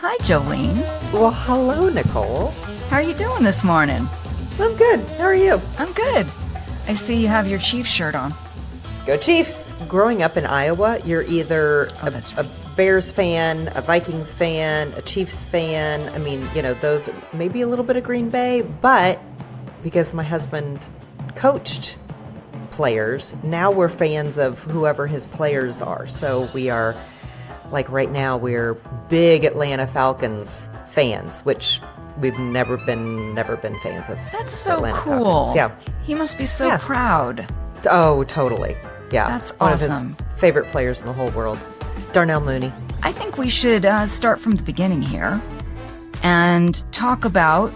Hi, Jolene. Well, hello, Nicole. How are you doing this morning? I'm good. How are you? I'm good. I see you have your Chiefs shirt on. Go Chiefs! Growing up in Iowa, you're either a Bears fan, a Vikings fan, a Chiefs fan. I mean, those, maybe a little bit of Green Bay, but because my husband coached players, now we're fans of whoever his players are. So we are, like right now, we're big Atlanta Falcons fans, which we've never been fans of. That's so Atlanta cool. Falcons. Yeah. He must be so proud. Oh, totally. Yeah. That's one awesome. of his favorite players in the whole world. Darnell Mooney. I think we should start from the beginning here and talk about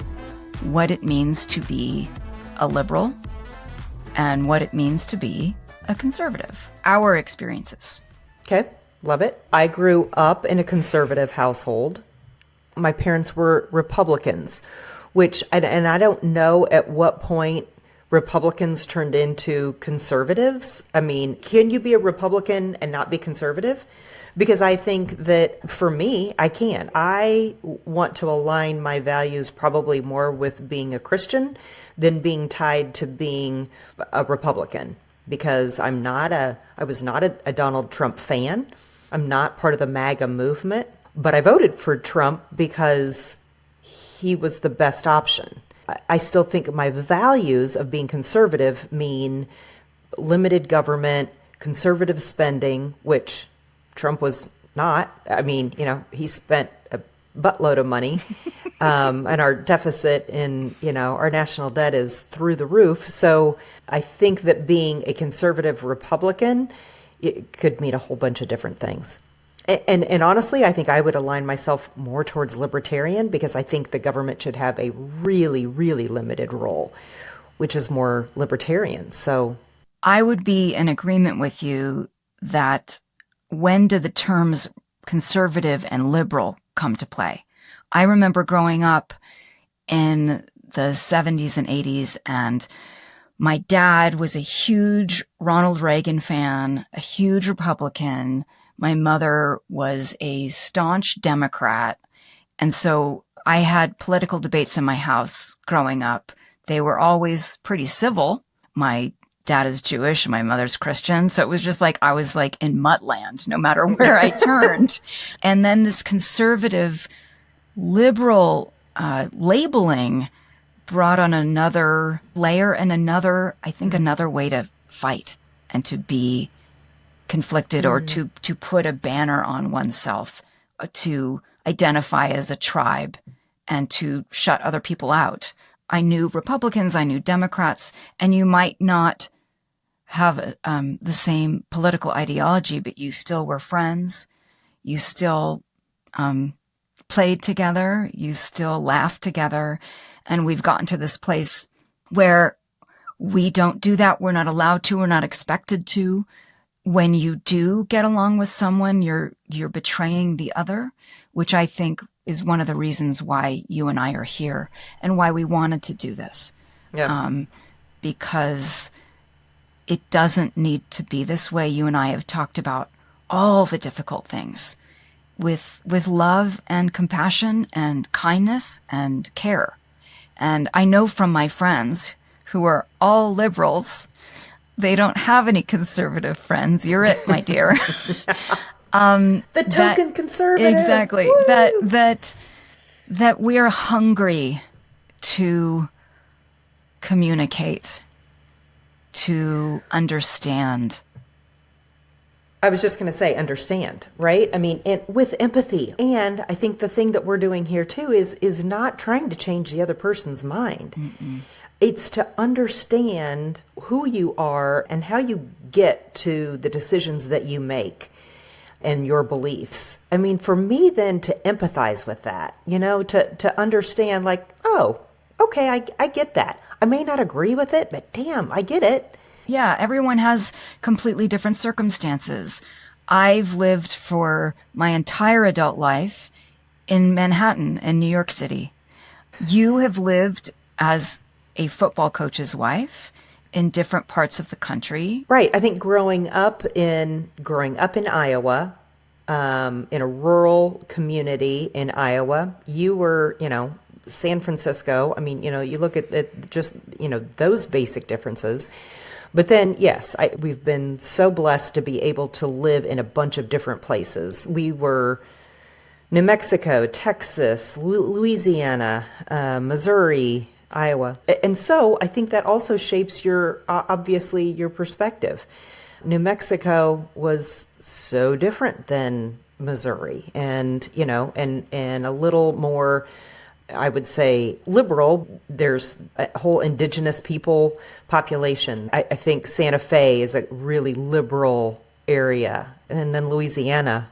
what it means to be a liberal and what it means to be a conservative. Our experiences. Okay. Love it. I grew up in a conservative household. My parents were Republicans, and I don't know at what point Republicans turned into conservatives. I mean, can you be a Republican and not be conservative? Because I think that for me, I can. I want to align my values probably more with being a Christian than being tied to being a Republican, because I was not a Donald Trump fan. I'm not part of the MAGA movement, but I voted for Trump because he was the best option. I still think my values of being conservative mean limited government, conservative spending, which Trump was not. I mean, he spent a buttload of money, and our deficit in, our national debt is through the roof. So I think that being a conservative Republican, it could mean a whole bunch of different things. And honestly, I think I would align myself more towards libertarian, because I think the government should have a really, really limited role, which is more libertarian. So I would be in agreement with you that when do the terms conservative and liberal come to play? I remember growing up in the 70s and 80s, and my dad was a huge Ronald Reagan fan, a huge Republican. My mother was a staunch Democrat. And so I had political debates in my house growing up. They were always pretty civil. My dad is Jewish, my mother's Christian. So it was just like I was like in Muttland, no matter where I turned. And then this conservative, liberal labeling brought on another layer and another way to fight and to be conflicted, or to put a banner on oneself, to identify as a tribe and to shut other people out. I knew Republicans, I knew Democrats, and you might not have the same political ideology, but you still were friends. You still played together. You still laughed together. And we've gotten to this place where we don't do that. We're not allowed to. We're not expected to. When you do get along with someone, you're betraying the other, which I think is one of the reasons why you and I are here and why we wanted to do this. Yeah. Because it doesn't need to be this way. You and I have talked about all the difficult things with love and compassion and kindness and care. And I know from my friends who are all liberals, they don't have any conservative friends. You're it, my dear. The token conservative. Exactly. Woo! That we are hungry to communicate, to understand. I was just going to say understand, right? I mean, with empathy. And I think the thing that we're doing here too is not trying to change the other person's mind. Mm-mm. It's to understand who you are and how you get to the decisions that you make and your beliefs. I mean, for me then to empathize with that, to understand like, oh, okay, I get that. I may not agree with it, but damn, I get it. Yeah, everyone has completely different circumstances. I've lived for my entire adult life in Manhattan in New York City. You have lived as a football coach's wife in different parts of the country. Right. I think growing up in Iowa, in a rural community in Iowa. You were, San Francisco. I mean, you look at just, those basic differences. But then, yes, we've been so blessed to be able to live in a bunch of different places. We were New Mexico, Texas, Louisiana, Missouri, Iowa. And so I think that also shapes obviously your perspective. New Mexico was so different than Missouri and, and a little more, I would say, liberal. There's a whole indigenous people population. I think Santa Fe is a really liberal area. And then Louisiana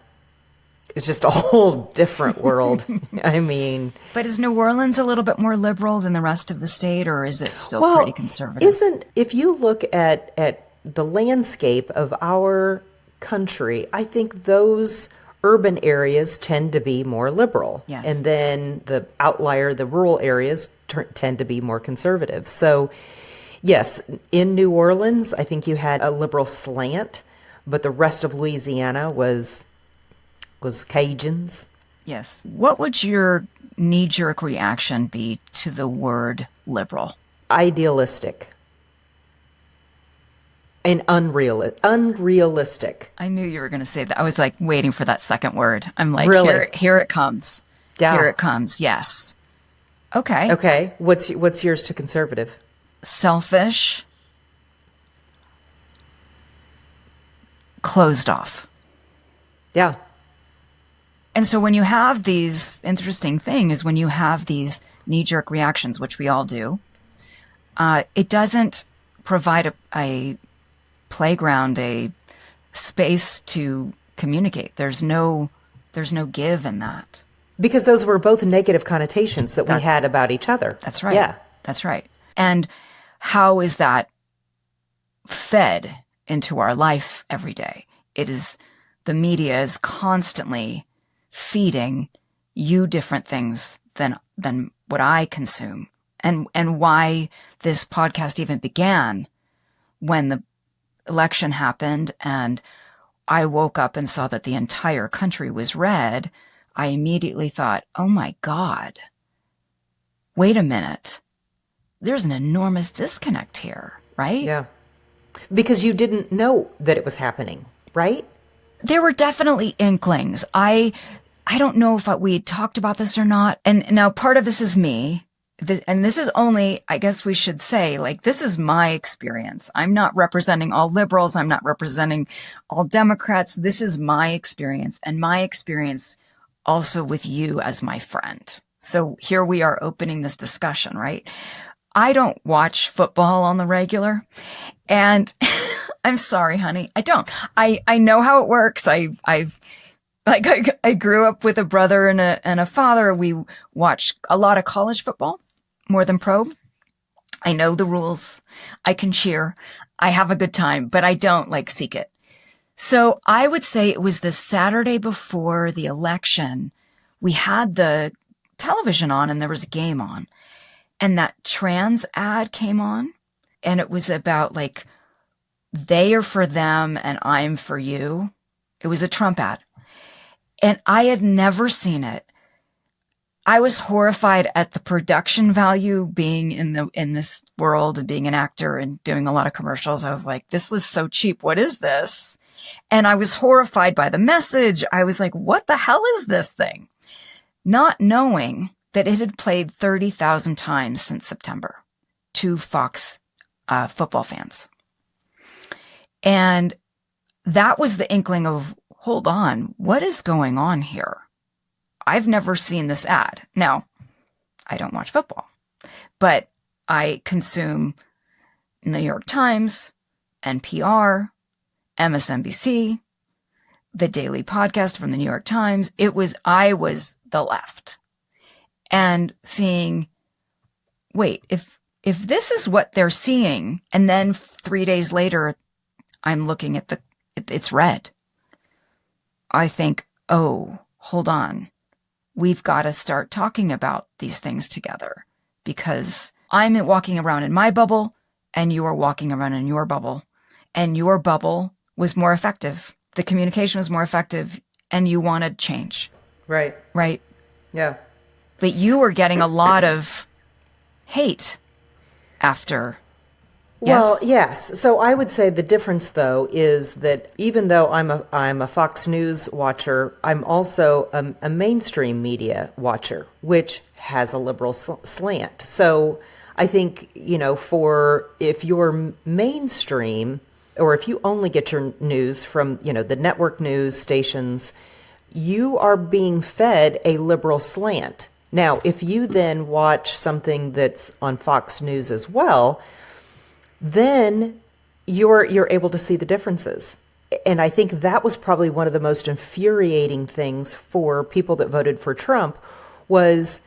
is just a whole different world. I mean, But is New Orleans a little bit more liberal than the rest of the state, or is it still pretty conservative? If you look at the landscape of our country, I think those urban areas tend to be more liberal. Yes. And then the outlier, the rural areas tend to be more conservative. So yes, in New Orleans, I think you had a liberal slant, but the rest of Louisiana was Cajuns. Yes. What would your knee-jerk reaction be to the word liberal? Idealistic. And unrealistic. I knew you were going to say that. I was like waiting for that second word. I'm like, Really? here it comes. Yeah. Here it comes. Yes. Okay. Okay. What's yours to conservative? Selfish. Closed off. Yeah. And so when you have these interesting things, when you have these knee-jerk reactions, which we all do, it doesn't provide a playground, a space to communicate. There's no give in that. Because those were both negative connotations that we had about each other. That's right. Yeah. That's right. And how is that fed into our life every day? The media is constantly feeding you different things than what I consume. And why this podcast even began when the election happened and I woke up and saw that the entire country was red, I immediately thought, oh my God, wait a minute. There's an enormous disconnect here, right? Yeah. Because you didn't know that it was happening, right? There were definitely inklings. I don't know if we had talked about this or not. And now part of this is me. And this is only, I guess we should say, like, this is my experience. I'm not representing all liberals. I'm not representing all Democrats. This is my experience, and my experience also with you as my friend. So here we are opening this discussion, right? I don't watch football on the regular, and I'm sorry, honey, I don't. I know how it works. I grew up with a brother and a father. We watch a lot of college football, more than pro. I know the rules. I can cheer. I have a good time, but I don't seek it. So I would say it was the Saturday before the election. We had the television on and there was a game on, and that trans ad came on, and it was about they are for them and I'm for you. It was a Trump ad. And I had never seen it. I was horrified at the production value being in this world and being an actor and doing a lot of commercials. I was like, this was so cheap. What is this? And I was horrified by the message. I was like, what the hell is this thing? Not knowing that it had played 30,000 times since September to Fox football fans. And that was the inkling of, hold on, what is going on here? I've never seen this ad. Now, I don't watch football, but I consume New York Times, NPR, MSNBC, the daily podcast from the New York Times. I was the left. And seeing, wait, if this is what they're seeing, and then 3 days later, I'm looking at it's red. I think, oh, hold on. We've got to start talking about these things together, because I'm walking around in my bubble and you are walking around in your bubble, and your bubble was more effective. The communication was more effective and you wanted change, Right. right? Yeah. But you were getting a lot of hate after. Well, Yes? yes. So I would say the difference, though, is that even though I'm a Fox News watcher, I'm also a mainstream media watcher, which has a liberal slant. So I think, for if you're mainstream, or if you only get your news from, the network news stations, you are being fed a liberal slant. Now, if you then watch something that's on Fox News as well, then you're able to see the differences. And I think that was probably one of the most infuriating things for people that voted for Trump was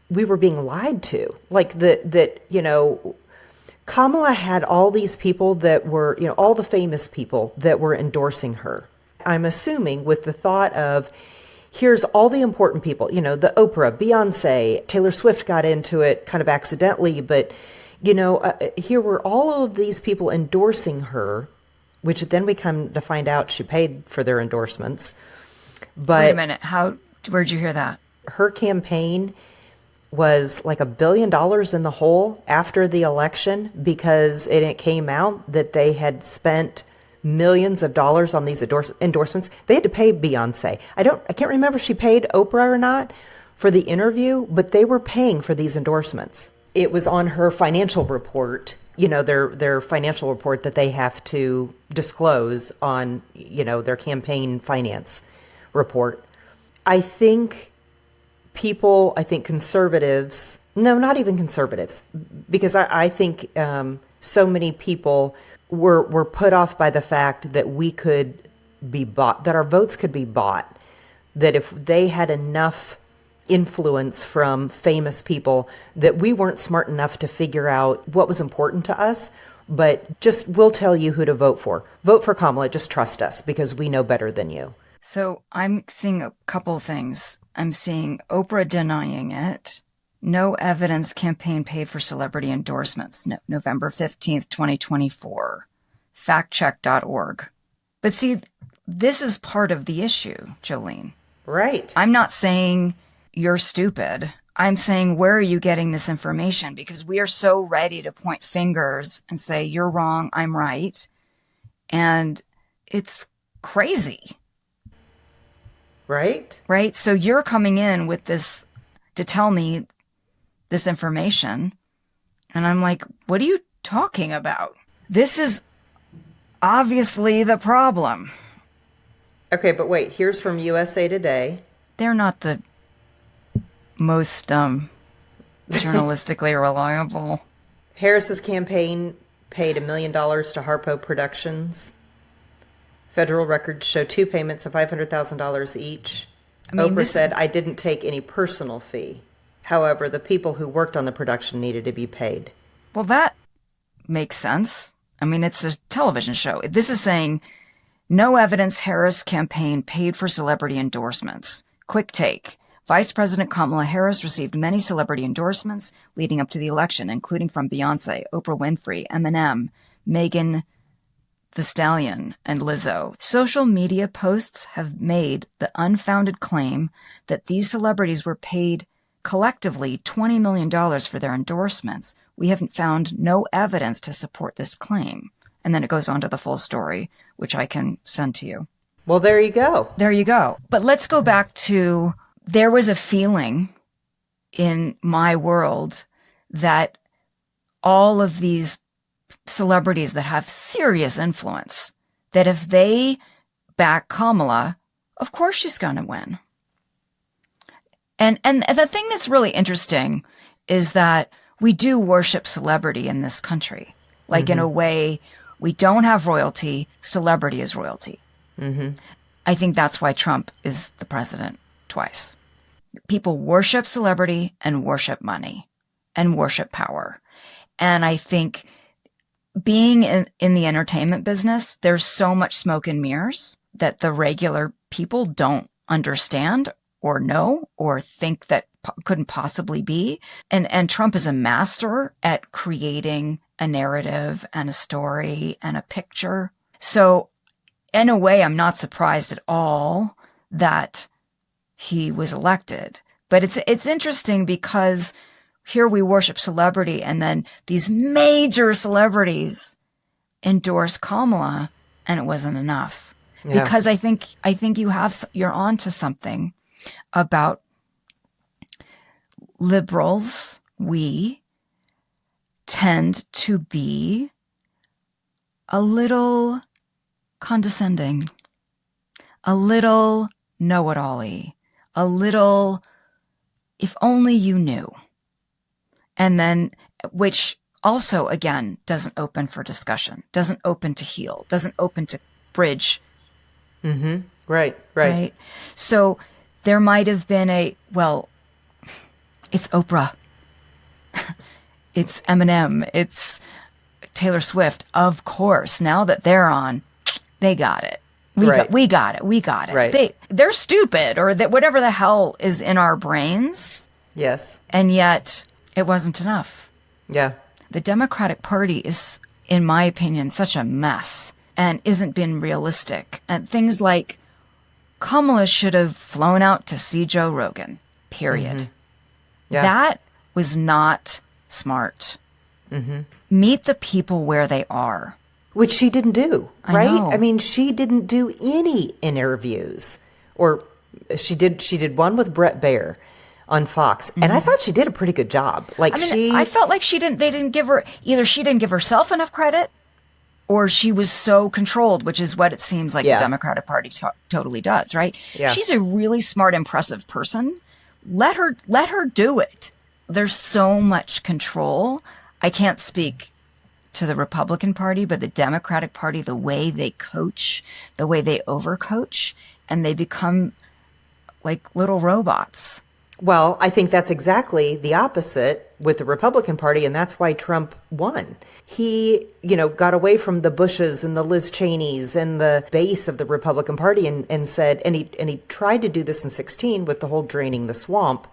we were being lied to. Like Kamala had all these people that were, all the famous people that were endorsing her. I'm assuming with the thought of here's all the important people, the Oprah, Beyonce, Taylor Swift got into it kind of accidentally, but here were all of these people endorsing her, which then we come to find out she paid for their endorsements. But Wait a minute. Where'd you hear that? her campaign was like $1 billion in the hole after the election because it came out that they had spent millions of dollars on these endorsements. They had to pay Beyonce. I can't remember if she paid Oprah or not for the interview, but they were paying for these endorsements. It was on her financial report, their financial report that they have to disclose on, their campaign finance report. I think conservatives, no, not even conservatives, because I think so many people were put off by the fact that we could be bought, that our votes could be bought, that if they had enough influence from famous people that we weren't smart enough to figure out what was important to us, but just we'll tell you who to vote for. Vote for Kamala, just trust us because we know better than you. So I'm seeing a couple things. I'm seeing Oprah denying it. No evidence campaign paid for celebrity endorsements. November 15th, 2024. Factcheck.org. But see, this is part of the issue, Jolene. Right. I'm not saying you're stupid. I'm saying, where are you getting this information? Because we are so ready to point fingers and say, you're wrong, I'm right. And it's crazy. Right? Right? So you're coming in with this to tell me this information. And I'm like, what are you talking about? This is obviously the problem. Okay, but wait, here's from USA Today. They're not the most journalistically reliable. Harris's campaign paid $1 million to Harpo Productions. Federal records show two payments of $500,000 each. Oprah said, I didn't take any personal fee. However, the people who worked on the production needed to be paid. Well, that makes sense. I mean, it's a television show. This is saying no evidence Harris campaign paid for celebrity endorsements. Quick take. Vice President Kamala Harris received many celebrity endorsements leading up to the election, including from Beyonce, Oprah Winfrey, Eminem, Megan Thee Stallion, and Lizzo. Social media posts have made the unfounded claim that these celebrities were paid collectively $20 million for their endorsements. We haven't found no evidence to support this claim. And then it goes on to the full story, which I can send to you. Well, there you go. There you go. But let's go back to, there was a feeling in my world that all of these celebrities that have serious influence, that if they back Kamala, of course she's going to win. And the thing that's really interesting is that we do worship celebrity in this country. Like in a way, we don't have royalty. Celebrity is royalty. I think that's why Trump is the president twice. People worship celebrity and worship money and worship power. And I think being in the entertainment business, there's so much smoke and mirrors that the regular people don't understand or know or think that couldn't possibly be. And Trump is a master at creating a narrative and a story and a picture. So in a way, I'm not surprised at all that he was elected. But it's interesting because here we worship celebrity, and then these major celebrities endorse Kamala, and it wasn't enough. Yeah. Because I think you're onto something about liberals. We tend to be a little condescending, a little know-it-all-y, a little, if only you knew. And then, which also, again, doesn't open for discussion, doesn't open to heal, doesn't open to bridge. Mm-hmm. Right. So there might have been it's Oprah, it's Eminem, it's Taylor Swift. Of course, now that they're on, they got it. We got it. Right. They're stupid, or that whatever the hell is in our brains. Yes. And yet it wasn't enough. Yeah. The Democratic Party is, in my opinion, such a mess and isn't being realistic. And things like Kamala should have flown out to see Joe Rogan, period. Mm-hmm. Yeah. That was not smart. Mm-hmm. Meet the people where they are. Which she didn't do, right? I know. I mean, she didn't do any interviews. Or she did one with Brett Baer on Fox. Mm-hmm. And I thought she did a pretty good job. I felt like she didn't give herself enough credit, or she was so controlled, which is what it seems like the Democratic Party totally does, right? Yeah. She's a really smart, impressive person. Let her do it. There's so much control. I can't speak to the Republican Party, but the Democratic Party, the way they coach, the way they overcoach, and they become like little robots. Well, I think that's exactly the opposite with the Republican Party, and that's why Trump won. He, got away from the Bushes and the Liz Cheneys and the base of the Republican Party and said, and he tried to do this in 2016 with the whole draining the swamp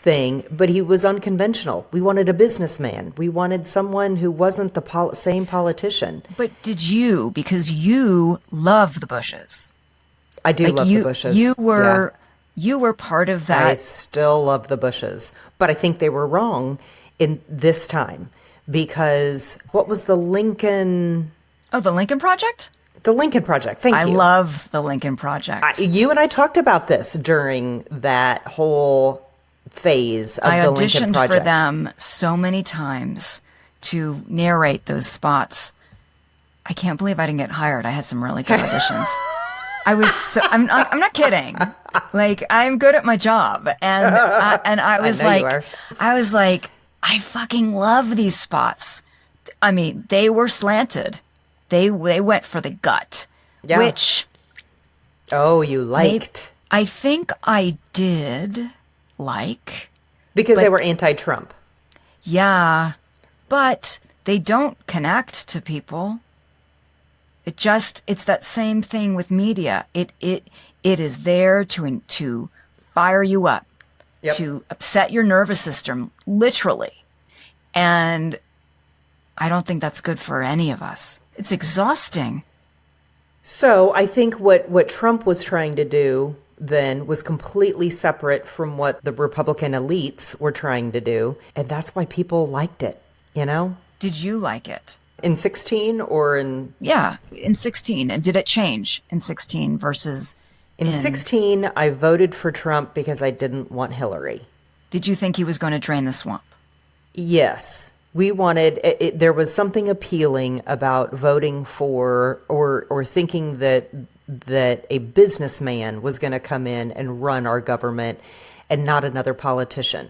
thing, but he was unconventional. We wanted a businessman. We wanted someone who wasn't the same politician. But because you love the Bushes. I do love the Bushes. You were part of that. I still love the Bushes, but I think they were wrong in this time because what was the Lincoln? Oh, the Lincoln Project? The Lincoln Project. Thank you. I love the Lincoln Project. You and I talked about this during that whole phase of the Lincoln Project. I auditioned for them so many times to narrate those spots. I can't believe I didn't get hired. I had some really good auditions. I'm not kidding. Like, I'm good at my job. And I was I fucking love these spots. I mean, they were slanted. They went for the gut, which. Oh, you liked. I think I did like. Because they were anti-Trump. Yeah. But they don't connect to people. It's that same thing with media. It is there to fire you up, to upset your nervous system, literally. And I don't think that's good for any of us. It's exhausting. So I think what Trump was trying to do then was completely separate from what the Republican elites were trying to do. And that's why people liked it, Did you like it? In 2016 or in... Yeah, in 2016. And did it change in 2016 versus... In 2016, I voted for Trump because I didn't want Hillary. Did you think he was going to drain the swamp? Yes. We wanted... there was something appealing about voting for or thinking that a businessman was going to come in and run our government and not another politician.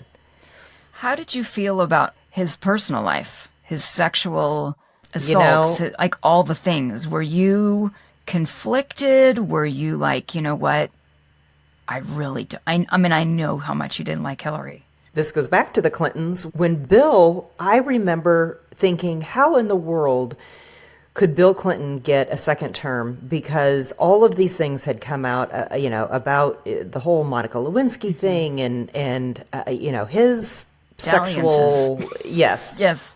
How did you feel about his personal life, his sexual... assaults, like all the things? Were you conflicted? Were you like, you know what? I really do. I mean, I know how much you didn't like Hillary. This goes back to the Clintons. When Bill, I remember thinking, how in the world could Bill Clinton get a second term? Because all of these things had come out, about the whole Monica Lewinsky thing and his sexual, yes. Yes.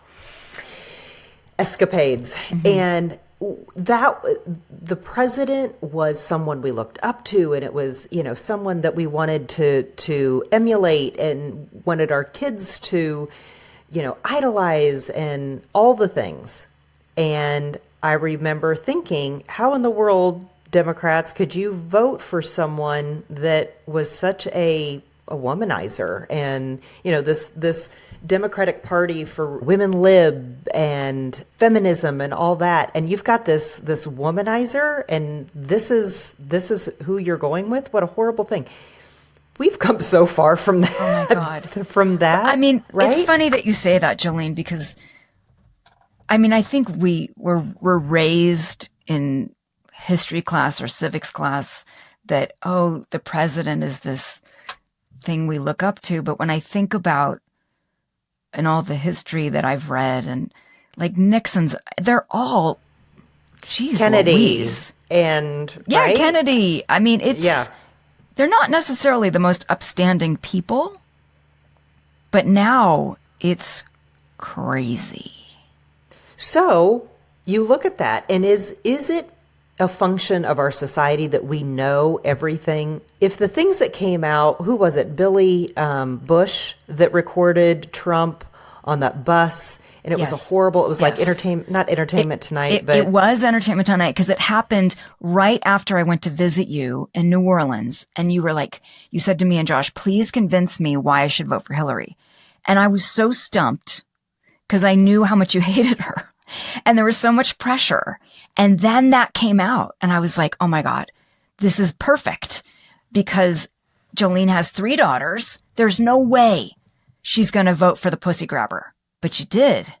escapades. Mm-hmm. And that the president was someone we looked up to, and it was, someone that we wanted to emulate and wanted our kids to, idolize and all the things. And I remember thinking, how in the world, Democrats, could you vote for someone that was such a womanizer? And this Democratic Party for women lib and feminism and all that, and you've got this womanizer, and this is who you're going with. What a horrible thing. We've come so far from that. Oh my God. From that. I mean, right? It's funny that you say that, Jolene, because I think we're raised in history class or civics class that, oh, the president is this thing we look up to. But when I think about and all the history that I've read, and like Nixon's, they're all, geez, Kennedy Louise. and Yeah, right? Kennedy. I mean, they're not necessarily the most upstanding people, but now it's crazy. So you look at that, and is it a function of our society that we know everything? If the things that came out, who was it? Billy Bush that recorded Trump on that bus, and it was a horrible. It was like not Entertainment Tonight, but it was Entertainment Tonight, because it happened right after I went to visit you in New Orleans, and you said to me and Josh, please convince me why I should vote for Hillary, and I was so stumped because I knew how much you hated her, and there was so much pressure. And then that came out, and I was like, oh my God, this is perfect, because Jolene has 3 daughters. There's no way she's going to vote for the pussy grabber. But you did.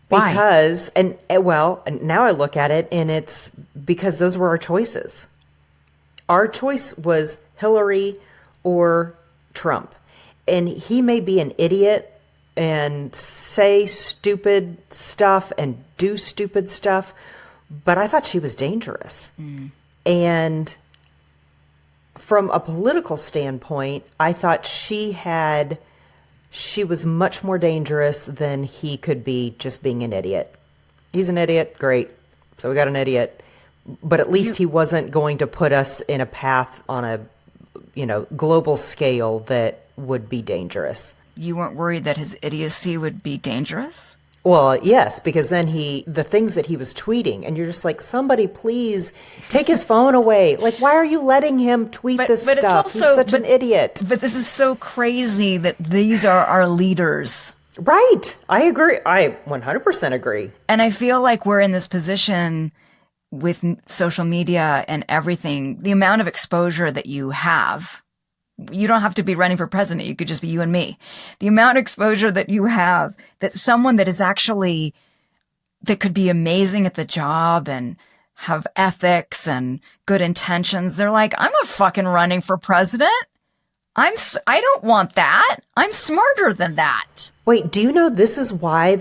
Why? Because, and now I look at it, and it's because those were our choices. Our choice was Hillary or Trump. And he may be an idiot and say stupid stuff and do stupid stuff, but I thought she was dangerous. And from a political standpoint, I thought she was much more dangerous than he could be just being an idiot. He's an idiot, great. So we got an idiot. But at least he wasn't going to put us in a path on a global scale that would be dangerous. You weren't worried that his idiocy would be dangerous? Well, yes, because then the things that he was tweeting, and you're just like, somebody please take his phone away. Like, why are you letting him tweet this stuff? He's such an idiot. But this is so crazy that these are our leaders. Right. I agree. I 100% agree. And I feel like we're in this position with social media and everything, the amount of exposure that you have. You don't have to be running for president. You could just be you and me. The amount of exposure that you have, that someone that could be amazing at the job and have ethics and good intentions, they're like, I'm not fucking running for president. I don't want that. I'm smarter than that. Wait, do you know this is why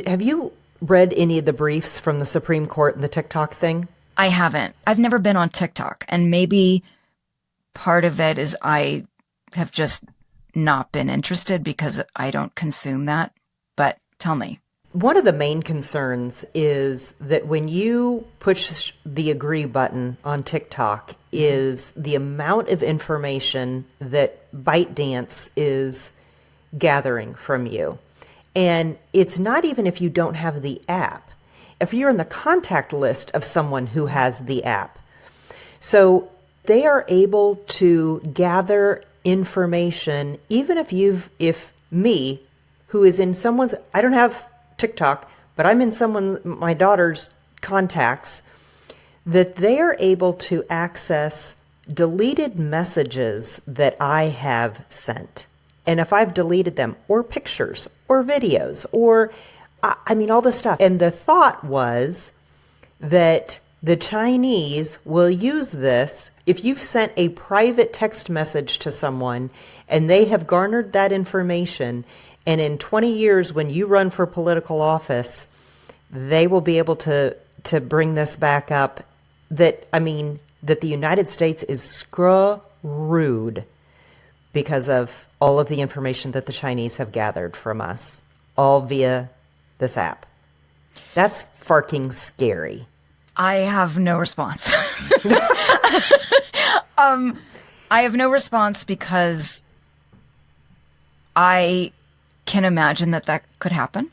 have you read any of the briefs from the Supreme Court and the TikTok thing? I haven't. I've never been on TikTok, and maybe part of it is I have just not been interested because I don't consume that. But tell me. One of the main concerns is that when you push the agree button on TikTok is the amount of information that ByteDance is gathering from you. And it's not even if you don't have the app. If you're in the contact list of someone who has the app. So they are able to gather information, even if me, who is in someone's, I don't have TikTok, but I'm in my daughter's contacts, that they are able to access deleted messages that I have sent. And if I've deleted them, or pictures, or videos, or, all this stuff. And the thought was that the Chinese will use this. If you've sent a private text message to someone and they have garnered that information, and in 20 years when you run for political office, they will be able to bring this back up, that the United States is screwed because of all of the information that the Chinese have gathered from us, all via this app. That's fucking scary. I have no response. I have no response because I can imagine that that could happen.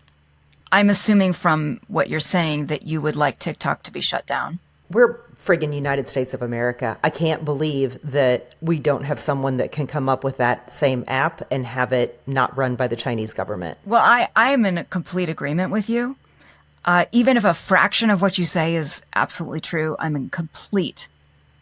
I'm assuming from what you're saying that you would like TikTok to be shut down. We're friggin' United States of America. I can't believe that we don't have someone that can come up with that same app and have it not run by the Chinese government. Well, I am in a complete agreement with you. Even if a fraction of what you say is absolutely true, I'm in complete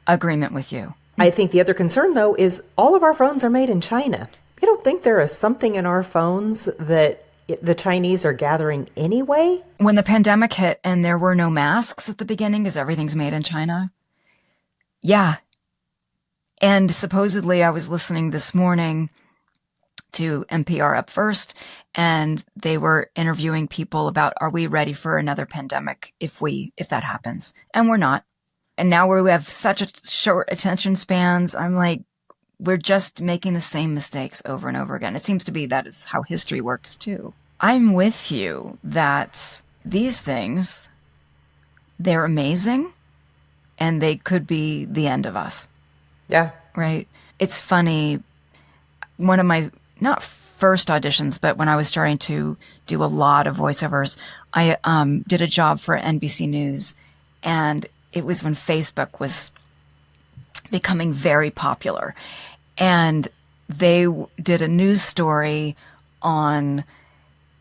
agreement with you. I think the other concern, though, is all of our phones are made in China. You don't think there is something in our phones that the Chinese are gathering anyway? When the pandemic hit and there were no masks at the beginning because everything's made in China. Yeah. And supposedly I was listening this morning to NPR Up First, and they were interviewing people about, are we ready for another pandemic if that happens? And we're not. And now we have such a short attention spans. I'm like, we're just making the same mistakes over and over again. It seems to be that is how history works too. I'm with you that these things, they're amazing and they could be the end of us. Yeah. Right? It's funny. One of my, not first auditions, but when I was starting to do a lot of voiceovers, I did a job for NBC News, and it was when Facebook was becoming very popular. And they did a news story on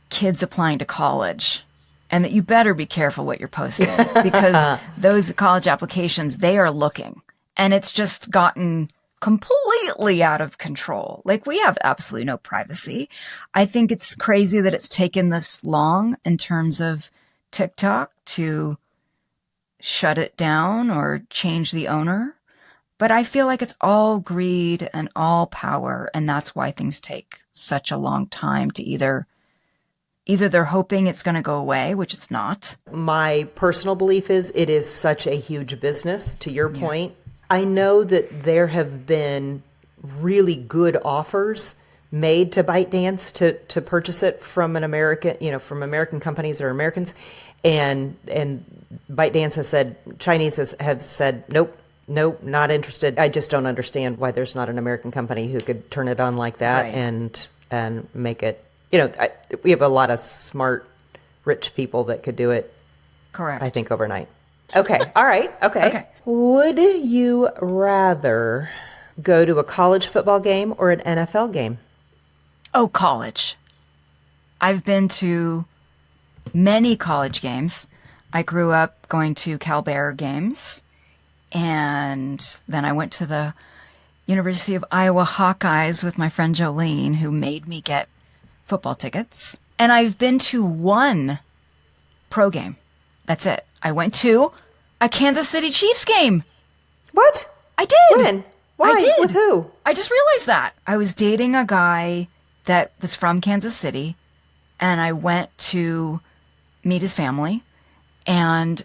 kids applying to college, and that you better be careful what you're posting because those college applications, they are looking, and it's just gotten completely out of control. Like, we have absolutely no privacy. I think it's crazy that it's taken this long in terms of TikTok to shut it down or change the owner. But I feel like it's all greed and all power. And that's why things take such a long time to either they're hoping it's going to go away, which it's not. My personal belief is it is such a huge business, to your point. I know that there have been really good offers made to ByteDance to purchase it from an American, from American companies or Americans. And ByteDance has said, Chinese have said, nope, not interested. I just don't understand why there's not an American company who could turn it on like that and make it. We have a lot of smart, rich people that could do it. Correct. I think overnight. Okay. All right. Okay. Would you rather go to a college football game or an NFL game? Oh, college. I've been to many college games. I grew up going to Cal Bear games, and then I went to the University of Iowa Hawkeyes with my friend Jolene, who made me get football tickets. And I've been to one pro game. That's it. I went to a Kansas City Chiefs game. What? I did. When? Why? I did. With who? I just realized that. I was dating a guy that was from Kansas City, and I went to meet his family, and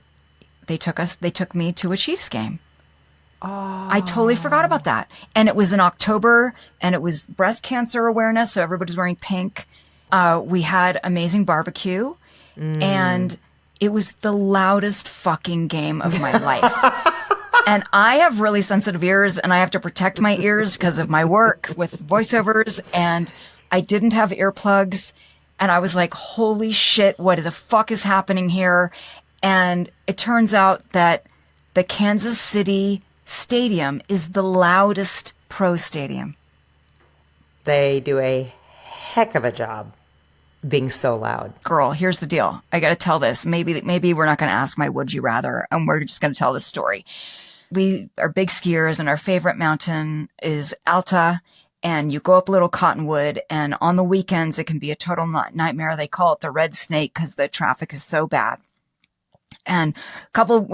they took me to a Chiefs game. Oh. I totally forgot about that. And it was in October, and it was breast cancer awareness, so everybody's wearing pink. We had amazing barbecue, and it was the loudest fucking game of my life. And I have really sensitive ears, and I have to protect my ears because of my work with voiceovers, and I didn't have earplugs, and I was like, holy shit, what the fuck is happening here? And it turns out that the Kansas City Stadium is the loudest pro stadium. They do a heck of a job being so loud. Girl, here's the deal. I got to tell this. Maybe we're not going to ask my would you rather, and we're just going to tell this story. We are big skiers, and our favorite mountain is Alta, and you go up Little Cottonwood, and on the weekends it can be a total nightmare. They call it the Red Snake because the traffic is so bad. And a couple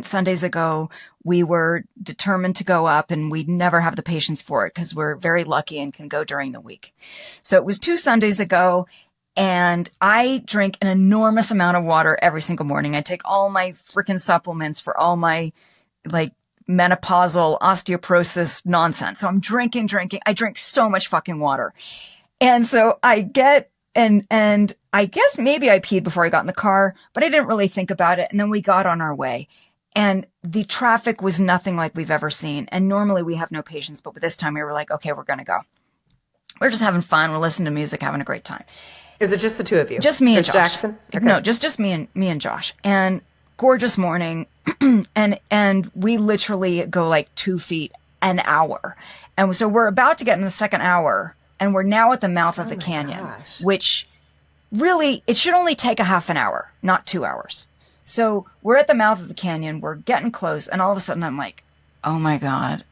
Sundays ago, we were determined to go up, and we'd never have the patience for it because we're very lucky and can go during the week. So it was 2 Sundays ago, and I drink an enormous amount of water every single morning. I take all my freaking supplements for all my menopausal osteoporosis nonsense. So I'm drinking. I drink so much fucking water. And so I get and I guess maybe I peed before I got in the car, but I didn't really think about it. And then we got on our way, and the traffic was nothing like we've ever seen. And normally we have no patience, but this time we were like, okay, we're going to go. We're just having fun. We're listening to music, having a great time. Is it just the two of you? Just me and There's Josh. Jackson? Okay. No, just me and Josh. And gorgeous morning. and we literally go like 2 feet an hour. And so we're about to get in the second hour, and we're now at the mouth of the canyon, which really, it should only take a half an hour, not 2 hours. So we're at the mouth of the canyon. We're getting close. And all of a sudden I'm like, oh my God,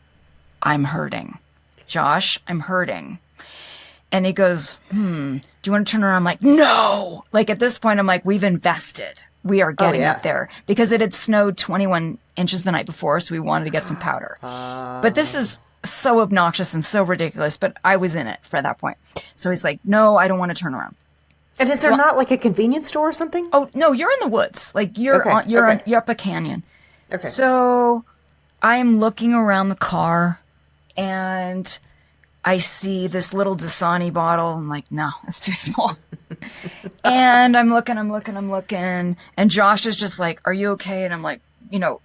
I'm hurting. Josh, I'm hurting. And he goes, do you want to turn around? I'm like, no. Like at this point, I'm like, we've invested. We are getting up there, because it had snowed 21 inches the night before. So we wanted to get some powder. But this is so obnoxious and so ridiculous. But I was in it for that point. So he's like, no, I don't want to turn around. And is there not like a convenience store or something? Oh, no, you're in the woods. Like you're up a canyon. Okay. So I'm looking around the car, and I see this little Dasani bottle. I'm like, no, it's too small. And I'm looking. And Josh is just like, are you okay? And I'm like,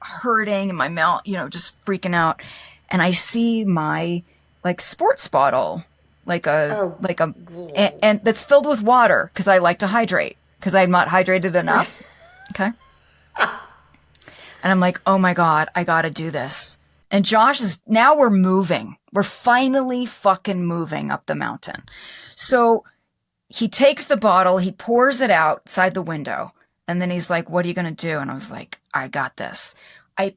hurting in my mouth, just freaking out. And I see my like sports bottle, and that's filled with water, because I like to hydrate, because I'm not hydrated enough. Okay. And I'm like, oh my God, I got to do this. And Josh now we're moving. We're finally fucking moving up the mountain. So he takes the bottle, he pours it outside the window, and then he's like, what are you going to do? And I was like, I got this. I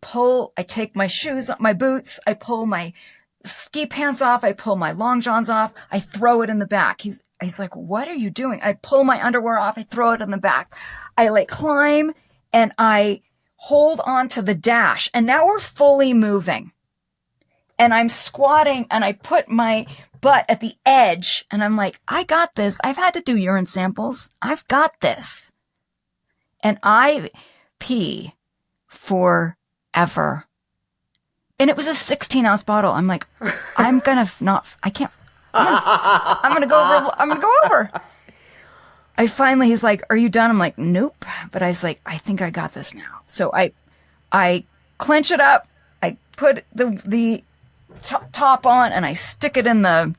take my shoes, my boots, I pull my ski pants off, I pull my long johns off, I throw it in the back. He's like, what are you doing? I pull my underwear off, I throw it in the back. I like climb, and I hold on to the dash, and now we're fully moving. And I'm squatting, and I put my butt at the edge, and I'm like, I got this. I've had to do urine samples. I've got this. And I pee forever. And it was a 16-ounce bottle. I'm like, I'm going to go over. He's like, are you done? I'm like, nope. But I was like, I think I got this now. So I clench it up. I put the top on, and I stick it in the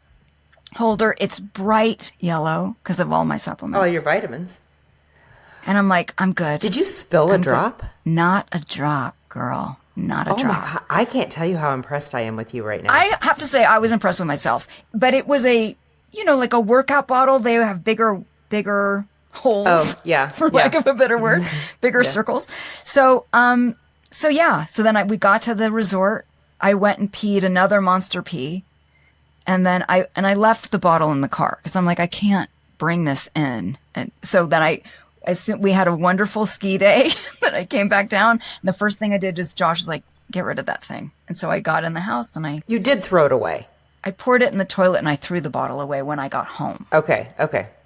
holder. It's bright yellow because of all my supplements. Oh, your vitamins. And I'm like, I'm good. Did you spill a drop? Not a drop, girl. Not a drop. Oh my God. I can't tell you how impressed I am with you right now. I have to say I was impressed with myself. But it was like a workout bottle. They have bigger holes. Oh, yeah. For lack of a better word. Bigger circles. So then we got to the resort. I went and peed another monster pee. And then I left the bottle in the car, because I'm like, I can't bring this in. And so then we had a wonderful ski day. Then I came back down, and the first thing I did is Josh was like, get rid of that thing. And so I got in the house, and You did throw it away. I poured it in the toilet, and I threw the bottle away when I got home. Okay.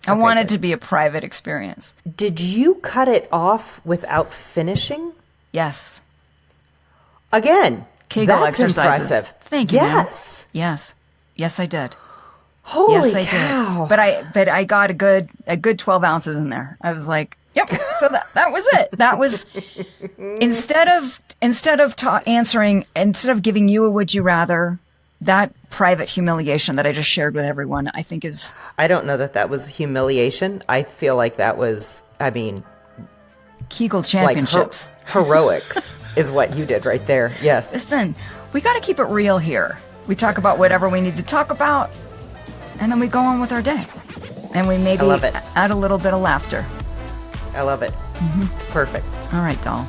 I wanted to be a private experience. Did you cut it off without finishing? Yes. Again, Kegel that's exercises. Impressive. Thank you. Yes. Ma'am. Yes, I did. Holy yes, I cow. did. But I got a good 12 ounces in there. I was like, yep. So that was it. That was instead of giving you a would you rather, that private humiliation that I just shared with everyone, I think is. I don't know that was humiliation. I feel like that was, Kegel championships. Like heroics is what you did right there. Yes. Listen, we got to keep it real here. We talk about whatever we need to talk about, and then we go on with our day. And we maybe add a little bit of laughter. I love it. Mm-hmm. It's perfect. All right, doll.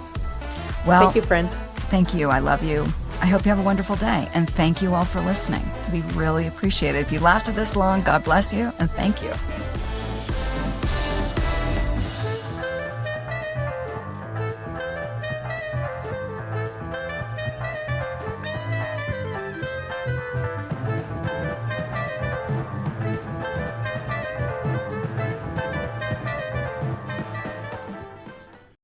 Well, thank you, friend. Thank you. I love you. I hope you have a wonderful day. And thank you all for listening. We really appreciate it. If you lasted this long, God bless you, and thank you.